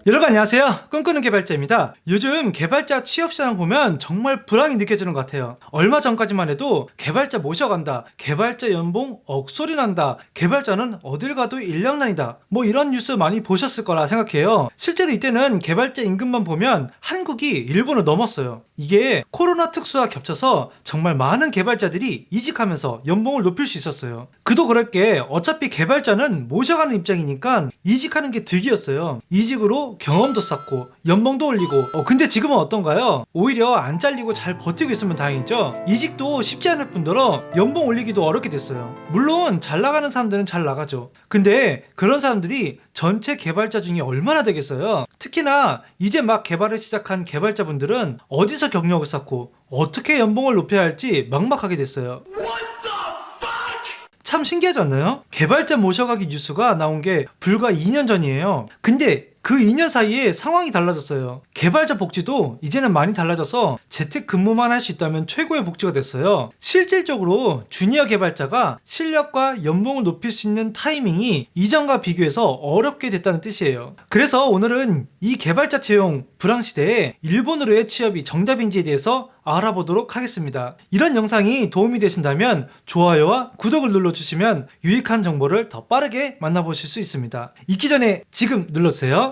여러분 안녕하세요. 꿈꾸는 개발자입니다. 요즘 개발자 취업시장 보면 정말 불황이 느껴지는 것 같아요. 얼마 전까지만 해도 개발자 모셔간다, 개발자 연봉 억소리 난다, 개발자는 어딜 가도 인력난이다, 뭐 이런 뉴스 많이 보셨을 거라 생각해요. 실제로 이때는 개발자 임금만 보면 한국이 일본을 넘었어요. 이게 코로나 특수와 겹쳐서 정말 많은 개발자들이 이직하면서 연봉을 높일 수 있었어요. 그도 그럴 게 어차피 개발자는 모셔가는 입장이니까 이직하는 게 득이었어요. 이직으로 경험도 쌓고 연봉도 올리고 근데 지금은 어떤가요? 오히려 안 잘리고 잘 버티고 있으면 다행이죠. 이직도 쉽지 않을 뿐더러 연봉 올리기도 어렵게 됐어요. 물론 잘 나가는 사람들은 잘 나가죠. 근데 그런 사람들이 전체 개발자 중에 얼마나 되겠어요? 특히나 이제 막 개발을 시작한 개발자분들은 어디서 경력을 쌓고 어떻게 연봉을 높여야 할지 막막하게 됐어요. 참 신기하지 않나요? 개발자 모셔가기 뉴스가 나온 게 불과 2년 전이에요. 근데 그 2년 사이에 상황이 달라졌어요. 개발자 복지도 이제는 많이 달라져서 재택근무만 할 수 있다면 최고의 복지가 됐어요. 실질적으로 주니어 개발자가 실력과 연봉을 높일 수 있는 타이밍이 이전과 비교해서 어렵게 됐다는 뜻이에요. 그래서 오늘은 이 개발자 채용 불황 시대에 일본으로의 취업이 정답인지에 대해서 알아보도록 하겠습니다. 이런 영상이 도움이 되신다면 좋아요와 구독을 눌러주시면 유익한 정보를 더 빠르게 만나보실 수 있습니다. 익히 전에 지금 눌러주세요.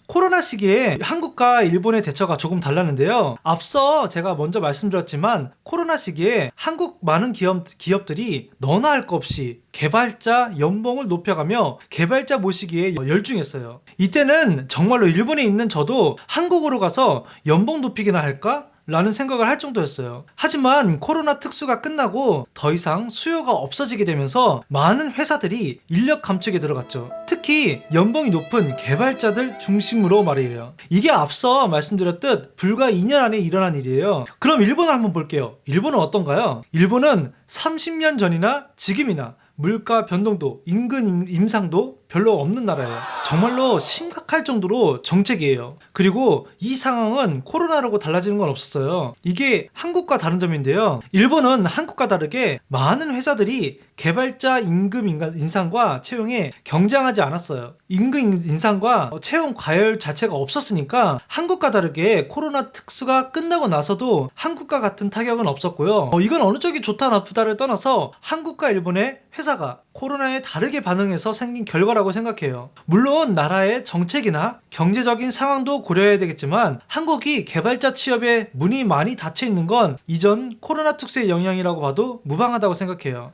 코로나 시기에 한국과 일본의 대처가 조금 달랐는데요. 앞서 제가 먼저 말씀드렸지만 코로나 시기에 한국 많은 기업들이 너나 할 것 없이 개발자 연봉을 높여가며 개발자 모시기에 열중했어요. 이때는 정말로 일본에 있는 저도 한국으로 가서 연봉 높이기나 할까? 라는 생각을 할 정도였어요. 하지만 코로나 특수가 끝나고 더 이상 수요가 없어지게 되면서 많은 회사들이 인력 감축에 들어갔죠. 특히 연봉이 높은 개발자들 중심으로 말이에요. 이게 앞서 말씀드렸듯 불과 2년 안에 일어난 일이에요. 그럼 일본을 한번 볼게요. 일본은 어떤가요? 일본은 30년 전이나 지금이나 물가 변동도 임금 인상도 별로 없는 나라예요. 정말로 심각할 정도로 정책이에요. 그리고 이 상황은 코로나라고 달라지는 건 없었어요. 이게 한국과 다른 점인데요. 일본은 한국과 다르게 많은 회사들이 개발자 임금 인상과 채용에 경쟁하지 않았어요. 임금 인상과 채용 과열 자체가 없었으니까 한국과 다르게 코로나 특수가 끝나고 나서도 한국과 같은 타격은 없었고요. 이건 어느 쪽이 좋다 나쁘다를 떠나서 한국과 일본의 회사가 코로나에 다르게 반응해서 생긴 결과라고 생각해요. 물론 나라의 정책이나 경제적인 상황도 고려해야 되겠지만 한국이 개발자 취업에 문이 많이 닫혀 있는 건 이전 코로나 특수의 영향이라고 봐도 무방하다고 생각해요.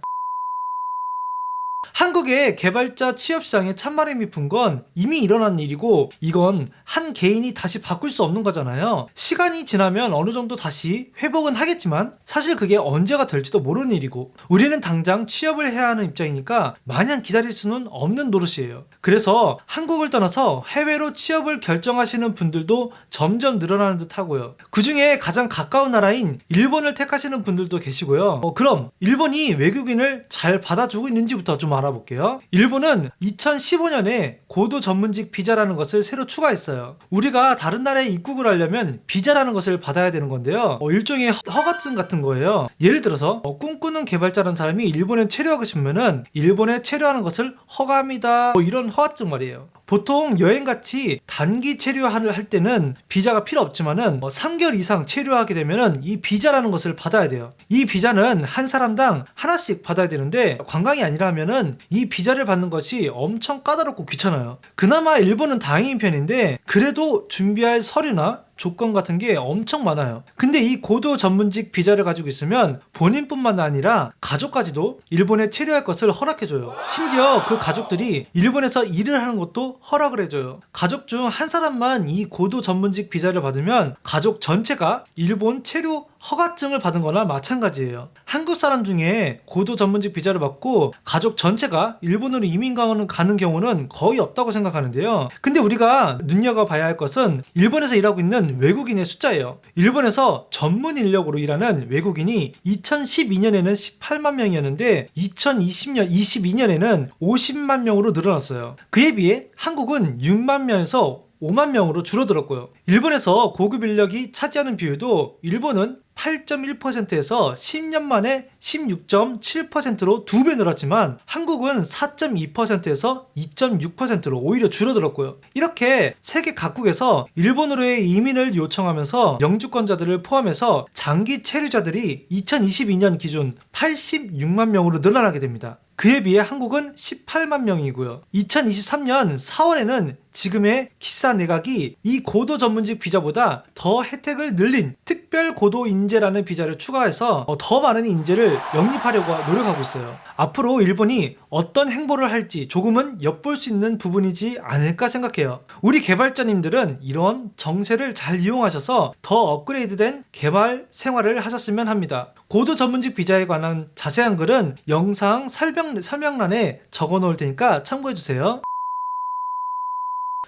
한국의 개발자 취업시장에 찬바람이 분 건 이미 일어난 일이고 이건 한 개인이 다시 바꿀 수 없는 거잖아요. 시간이 지나면 어느 정도 다시 회복은 하겠지만 사실 그게 언제가 될지도 모르는 일이고 우리는 당장 취업을 해야 하는 입장이니까 마냥 기다릴 수는 없는 노릇이에요. 그래서 한국을 떠나서 해외로 취업을 결정하시는 분들도 점점 늘어나는 듯 하고요. 그 중에 가장 가까운 나라인 일본을 택하시는 분들도 계시고요. 그럼 일본이 외국인을 잘 받아주고 있는지부터 좀 알아볼게요. 일본은 2015년에 고도 전문직 비자라는 것을 새로 추가했어요. 우리가 다른 나라에 입국을 하려면 비자라는 것을 받아야 되는 건데요. 일종의 허가증 같은 거예요. 예를 들어서 꿈꾸는 개발자라는 사람이 일본에 체류하고 싶으면은 일본에 체류하는 것을 허가합니다. 이런 허가증 말이에요. 보통 여행같이 단기 체류를 할 때는 비자가 필요 없지만은 3개월 이상 체류하게 되면은 이 비자라는 것을 받아야 돼요. 이 비자는 한 사람당 하나씩 받아야 되는데 관광이 아니라면은 이 비자를 받는 것이 엄청 까다롭고 귀찮아요. 그나마 일본은 다행인 편인데 그래도 준비할 서류나 조건 같은 게 엄청 많아요. 근데 이 고도 전문직 비자를 가지고 있으면 본인뿐만 아니라 가족까지도 일본에 체류할 것을 허락해줘요. 심지어 그 가족들이 일본에서 일을 하는 것도 허락을 해줘요. 가족 중 한 사람만 이 고도 전문직 비자를 받으면 가족 전체가 일본 체류 허가증을 받은 거나 마찬가지예요. 한국 사람 중에 고도 전문직 비자를 받고 가족 전체가 일본으로 이민 가는 경우는 거의 없다고 생각하는데요. 근데 우리가 눈여겨봐야 할 것은 일본에서 일하고 있는 외국인의 숫자예요. 일본에서 전문 인력으로 일하는 외국인이 2012년에는 18만 명이었는데 2022년에는 50만 명으로 늘어났어요. 그에 비해 한국은 6만 명에서 5만 명으로 줄어들었고요. 일본에서 고급 인력이 차지하는 비율도 일본은 8.1%에서 10년 만에 16.7%로 2배 늘었지만 한국은 4.2%에서 2.6%로 오히려 줄어들었고요. 이렇게 세계 각국에서 일본으로의 이민을 요청하면서 영주권자들을 포함해서 장기 체류자들이 2022년 기준 86만 명으로 늘어나게 됩니다. 그에 비해 한국은 18만 명이고요. 2023년 4월에는 지금의 기사 내각이 이 고도 전문직 비자보다 더 혜택을 늘린 특별 고도 인재라는 비자를 추가해서 더 많은 인재를 영입하려고 노력하고 있어요. 앞으로 일본이 어떤 행보를 할지 조금은 엿볼 수 있는 부분이지 않을까 생각해요. 우리 개발자님들은 이런 정세를 잘 이용하셔서 더 업그레이드된 개발 생활을 하셨으면 합니다. 고도 전문직 비자에 관한 자세한 글은 영상 설명란에 적어 놓을 테니까 참고해주세요.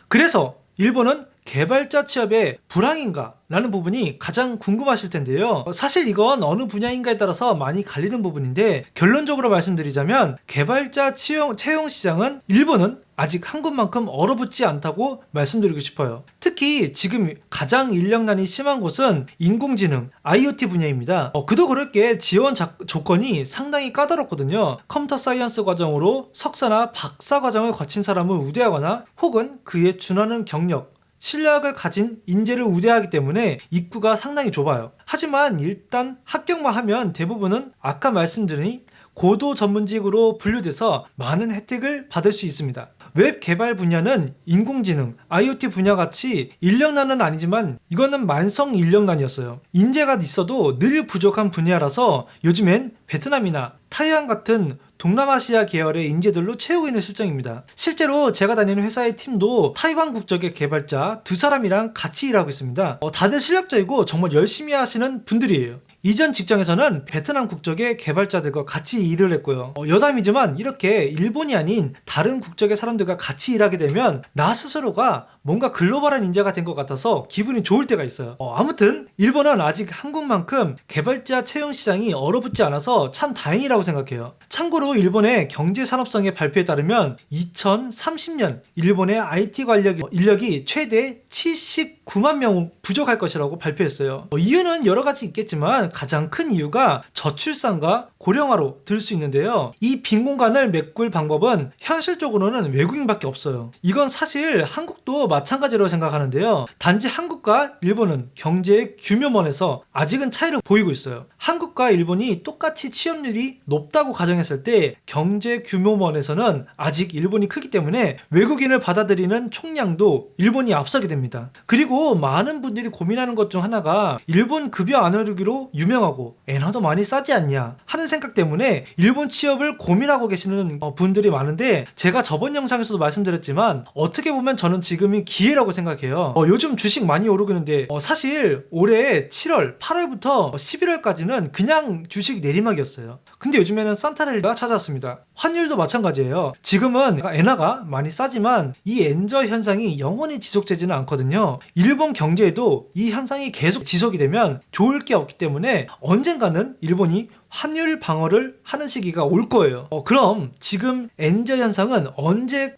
그래서 일본은 개발자 취업의 불황인가? 라는 부분이 가장 궁금하실 텐데요. 사실 이건 어느 분야인가에 따라서 많이 갈리는 부분인데 결론적으로 말씀드리자면 개발자 채용 시장은 일본은 아직 한국만큼 얼어붙지 않다고 말씀드리고 싶어요. 특히 지금 가장 인력난이 심한 곳은 인공지능, IoT 분야입니다. 그도 그럴 게 지원 조건이 상당히 까다롭거든요. 컴퓨터 사이언스 과정으로 석사나 박사 과정을 거친 사람을 우대하거나 혹은 그에 준하는 경력, 실력을 가진 인재를 우대하기 때문에 입구가 상당히 좁아요. 하지만 일단 합격만 하면 대부분은 아까 말씀드린 고도 전문직으로 분류돼서 많은 혜택을 받을 수 있습니다. 웹 개발 분야는 인공지능, IoT 분야같이 인력난은 아니지만 이거는 만성 인력난이었어요. 인재가 있어도 늘 부족한 분야라서 요즘엔 베트남이나 타이완 같은 동남아시아 계열의 인재들로 채우고 있는 실정입니다. 실제로 제가 다니는 회사의 팀도 타이완 국적의 개발자 2사람이랑 같이 일하고 있습니다. 다들 실력자이고 정말 열심히 하시는 분들이에요. 이전 직장에서는 베트남 국적의 개발자들과 같이 일을 했고요. 여담이지만 이렇게 일본이 아닌 다른 국적의 사람들과 같이 일하게 되면 나 스스로가 뭔가 글로벌한 인재가 된 것 같아서 기분이 좋을 때가 있어요. 아무튼 일본은 아직 한국만큼 개발자 채용 시장이 얼어붙지 않아서 참 다행이라고 생각해요. 참고로 일본의 경제산업성의 발표에 따르면 2030년 일본의 IT 관련 인력이 최대 79만 명 부족할 것이라고 발표했어요. 이유는 여러 가지 있겠지만 가장 큰 이유가 저출산과 고령화로 들 수 있는데요. 이 빈 공간을 메꿀 방법은 현실적으로는 외국인밖에 없어요. 이건 사실 한국도 마찬가지라고 생각하는데요. 단지 한국과 일본은 경제의 규모면에서 아직은 차이를 보이고 있어요. 한국과 일본이 똑같이 취업률이 높다고 가정했을 때 경제 규모면에서는 아직 일본이 크기 때문에 외국인을 받아들이는 총량도 일본이 앞서게 됩니다. 그리고 많은 분들이 고민하는 것 중 하나가 일본 급여 안 오르기로 유명하고 엔화도 많이 싸지 않냐 하는 생각 때문에 일본 취업을 고민하고 계시는 분들이 많은데 제가 저번 영상에서도 말씀드렸지만 어떻게 보면 저는 지금이 기회라고 생각해요. 요즘 주식 많이 오르고 있는데 사실 올해 7월, 8월부터 11월까지는 그냥 주식 내리막이었어요. 근데 요즘에는 산타렐라가 찾아왔습니다. 환율도 마찬가지예요. 지금은 엔화가 많이 싸지만 이 엔저 현상이 영원히 지속되지는 않거든요. 일본 경제에도 이 현상이 계속 지속이 되면 좋을 게 없기 때문에 언젠가는 일본이 환율 방어를 하는 시기가 올 거예요. 그럼 지금 엔저 현상은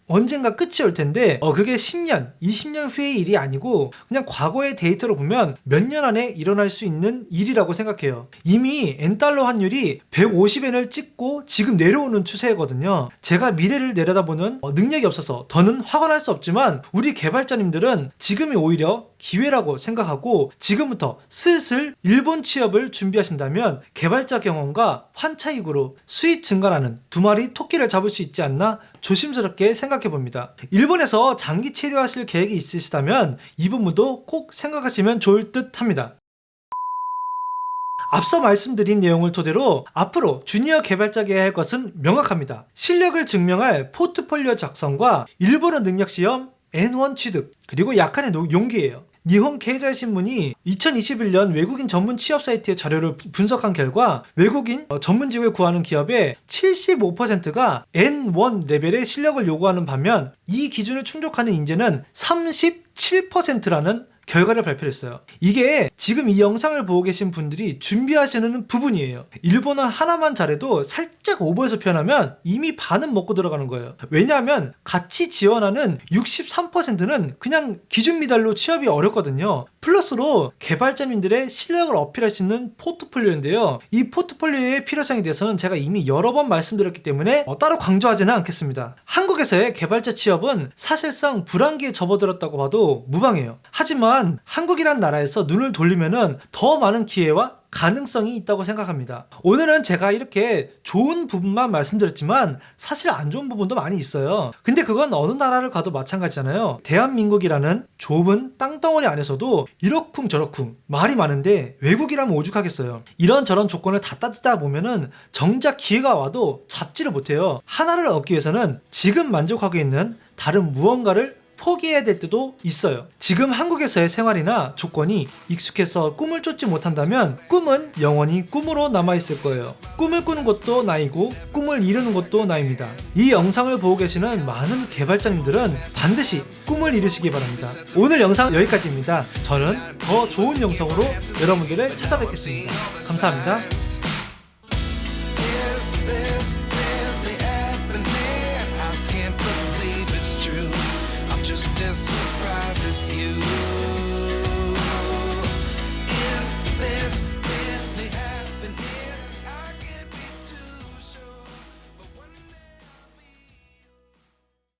언젠가 끝이 올 텐데 그게 10년, 20년 후의 일이 아니고 그냥 과거의 데이터로 보면 몇 년 안에 일어날 수 있는 일이라고 생각해요. 이미 엔달러 환율이 150엔을 찍고 지금 내려오는 추세거든요. 제가 미래를 내려다보는 능력이 없어서 더는 화가 날 수 없지만 우리 개발자님들은 지금이 오히려 기회라고 생각하고 지금부터 슬슬 일본 취업을 준비하신다면 개발자 경험과 환차익으로 수입 증가라는 두 마리 토끼를 잡을 수 있지 않나 조심스럽게 생각해 봅니다. 일본에서 장기 체류하실 계획이 있으시다면 이 부분도 꼭 생각하시면 좋을 듯 합니다. 앞서 말씀드린 내용을 토대로 앞으로 주니어 개발자가 해야 할 것은 명확합니다. 실력을 증명할 포트폴리오 작성과 일본어 능력 시험 N1 취득, 그리고 약간의 용기예요. 니혼 케이자이신문이 2021년 외국인 전문 취업 사이트의 자료를 분석한 결과 외국인 전문직을 구하는 기업의 75%가 N1 레벨의 실력을 요구하는 반면 이 기준을 충족하는 인재는 37%라는 결과를 발표했어요. 이게 지금 이 영상을 보고 계신 분들이 준비하시는 부분이에요. 일본어 하나만 잘해도 살짝 오버해서 표현하면 이미 반은 먹고 들어가는 거예요. 왜냐하면 같이 지원하는 63%는 그냥 기준 미달로 취업이 어렵거든요. 플러스로 개발자님들의 실력을 어필할 수 있는 포트폴리오인데요. 이 포트폴리오의 필요성에 대해서는 제가 이미 여러 번 말씀드렸기 때문에 따로 강조하지는 않겠습니다. 한국에서의 개발자 취업은 사실상 불황기에 접어들었다고 봐도 무방해요. 하지만 한국이란 나라에서 눈을 돌리면은 더 많은 기회와 가능성이 있다고 생각합니다. 오늘은 제가 이렇게 좋은 부분만 말씀드렸지만 사실 안 좋은 부분도 많이 있어요. 근데 그건 어느 나라를 가도 마찬가지잖아요. 대한민국이라는 좁은 땅덩어리 안에서도 이러쿵 저러쿵 말이 많은데 외국이라면 오죽하겠어요. 이런저런 조건을 다 따지다 보면은 정작 기회가 와도 잡지를 못해요. 하나를 얻기 위해서는 지금 만족하고 있는 다른 무언가를 포기해야 될 때도 있어요. 지금 한국에서의 생활이나 조건이 익숙해서 꿈을 쫓지 못한다면 꿈은 영원히 꿈으로 남아있을 거예요. 꿈을 꾸는 것도 나이고 꿈을 이루는 것도 나입니다. 이 영상을 보고 계시는 많은 개발자님들은 반드시 꿈을 이루시기 바랍니다. 오늘 영상 여기까지입니다. 저는 더 좋은 영상으로 여러분들을 찾아뵙겠습니다. 감사합니다. Just as surprised as you.